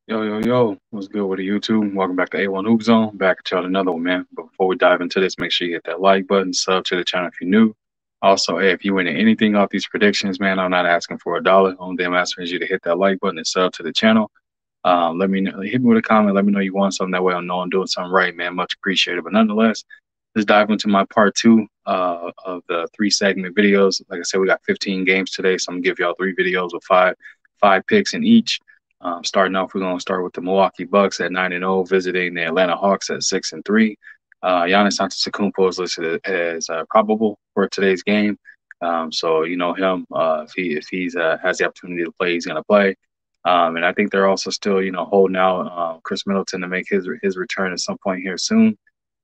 Yo, what's good with the YouTube? Welcome back to A1 Hoop Zone. Back at y'all another one, man. But before we dive into this, make sure you hit that like button, sub to the channel if you're new. Also, hey, if you win anything off these predictions, man, I'm not asking for a dollar. Only thing I'm asking is you to hit that like button and sub to the channel. Let me know, hit me with a comment. Let me know you want something. That way I know I'm doing something right, man. Much appreciated. But nonetheless, let's dive into my part two of the three segment videos. Like I said, we got 15 games today, so I'm gonna give y'all three videos with five picks in each. Starting off, we're gonna start with the Milwaukee Bucks at 9-0, visiting the Atlanta Hawks at 6-3. Giannis Antetokounmpo is listed as probable for today's game. So you know him. If he's has the opportunity to play, he's gonna play. And I think they're also still, holding out Chris Middleton to make his return at some point here soon.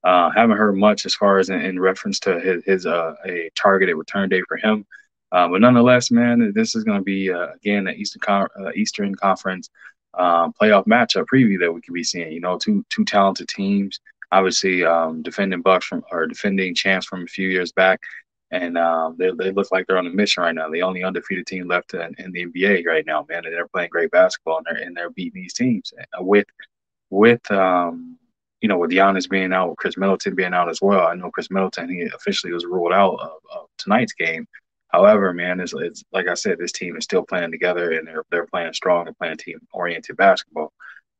Haven't heard much as far as in reference to his a targeted return date for him. But nonetheless, man, this is going to be again the Eastern Conference playoff matchup preview that we could be seeing. You know, two talented teams. Obviously, defending Bucks from or defending champs from a few years back, and they look like they're on a mission right now. The only undefeated team left in the NBA right now, man, and they're playing great basketball and they're beating these teams with Giannis being out, with Chris Middleton being out as well. I know Chris Middleton, he officially was ruled out of tonight's game. However, man, it's like I said, this team is still playing together and they're playing strong and playing team oriented basketball.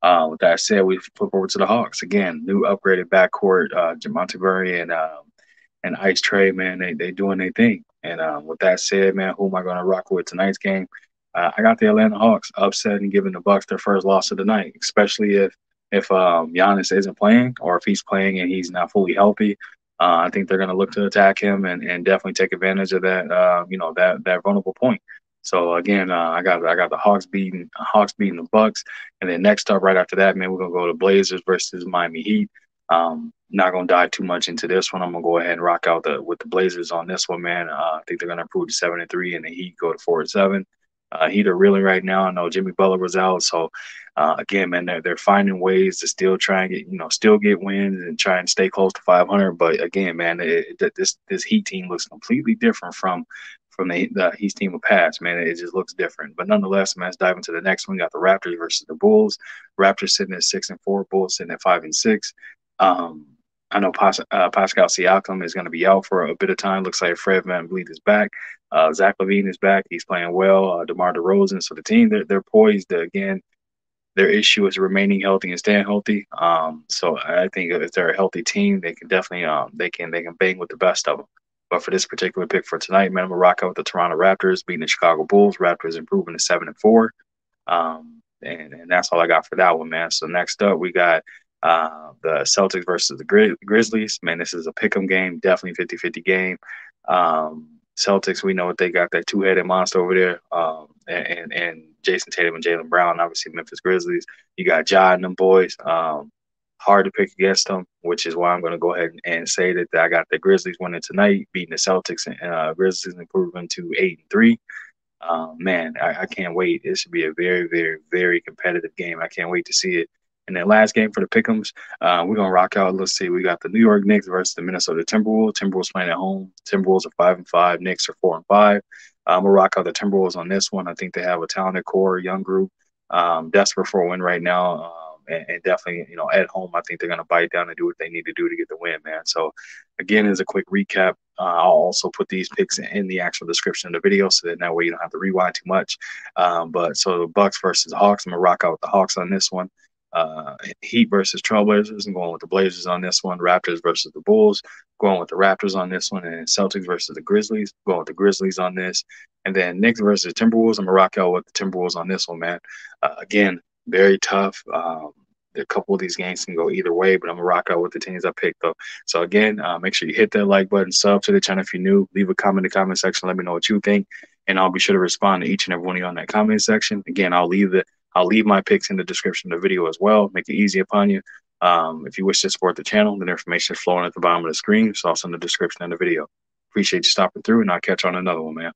With that said, we flip over to the Hawks again. New upgraded backcourt, Jamonte Murray and Ice Trey, man, they doing their thing. And with that said, man, who am I going to rock with tonight's game? I got the Atlanta Hawks upset and giving the Bucks their first loss of the night, especially if Giannis isn't playing or if he's playing and he's not fully healthy. I think they're going to look to attack him and definitely take advantage of that vulnerable point. So again, I got the Hawks beating the Bucks, and then next up right after that, man, we're gonna go to Blazers versus Miami Heat. Not gonna dive too much into this one. I'm gonna go ahead and rock out with the Blazers on this one, man. I think they're gonna improve to 7-3, and the Heat go to 4-7. Heat are reeling right now. I know Jimmy Butler was out, so again, man, they're finding ways to still try and still get wins and try and stay close to 500. But again, man, this Heat team looks completely different from the Heat team of past. Man, it just looks different. But nonetheless, man, let's dive into the next one. We got the Raptors versus the Bulls. Raptors sitting at 6-4, Bulls sitting at 5-6. Um, I know Pascal Siakam is going to be out for a bit of time. Looks like Fred VanVleet is back. Zach LaVine is back. He's playing well. DeMar DeRozan. So the team, they're poised to, again, their issue is remaining healthy and staying healthy. So I think if they're a healthy team, they can definitely they can bang with the best of them. But for this particular pick for tonight, man, I'm gonna rock out with the Toronto Raptors beating the Chicago Bulls. Raptors improving to 7-4. And that's all I got for that one, man. So next up, we got the Celtics versus the Grizzlies. Man, this is a pick'em game, definitely 50-50 game. Celtics, we know what they got, that two-headed monster over there, and Jason Tatum and Jaylen Brown, obviously Memphis Grizzlies. You got Ja and them boys. Hard to pick against them, which is why I'm going to go ahead and say that I got the Grizzlies winning tonight, beating the Celtics, and Grizzlies improving to 8-3. Man, I can't wait. It should be a very, very, very competitive game. I can't wait to see it. And then last game for the Pick'ems, we're gonna rock out. Let's see, we got the New York Knicks versus the Minnesota Timberwolves. Timberwolves playing at home. Timberwolves are 5-5. Knicks are 4-5. We'll rock out the Timberwolves on this one. I think they have a talented core, young group, desperate for a win right now. And definitely, at home, I think they're going to bite down and do what they need to do to get the win, man. So, again, as a quick recap, I'll also put these picks in the actual description of the video so that way you don't have to rewind too much. But so the Bucks versus the Hawks, I'm going to rock out with the Hawks on this one. Heat versus Trailblazers, I'm going with the Blazers on this one. Raptors versus the Bulls, going with the Raptors on this one. And Celtics versus the Grizzlies, going with the Grizzlies on this. And then Knicks versus Timberwolves, I'm going to rock out with the Timberwolves on this one, man. Again, very tough. A couple of these games can go either way, but I'm gonna rock out with the teams I picked though. So again, make sure you hit that like button, sub to the channel if you're new, leave a comment in the comment section, let me know what you think, and I'll be sure to respond to each and every one of you on that comment section. Again, I'll leave my picks in the description of the video as well. Make it easy upon you. If you wish to support the channel, the information is flowing at the bottom of the screen. It's also in the description of the video. Appreciate you stopping through, and I'll catch you on another one, man.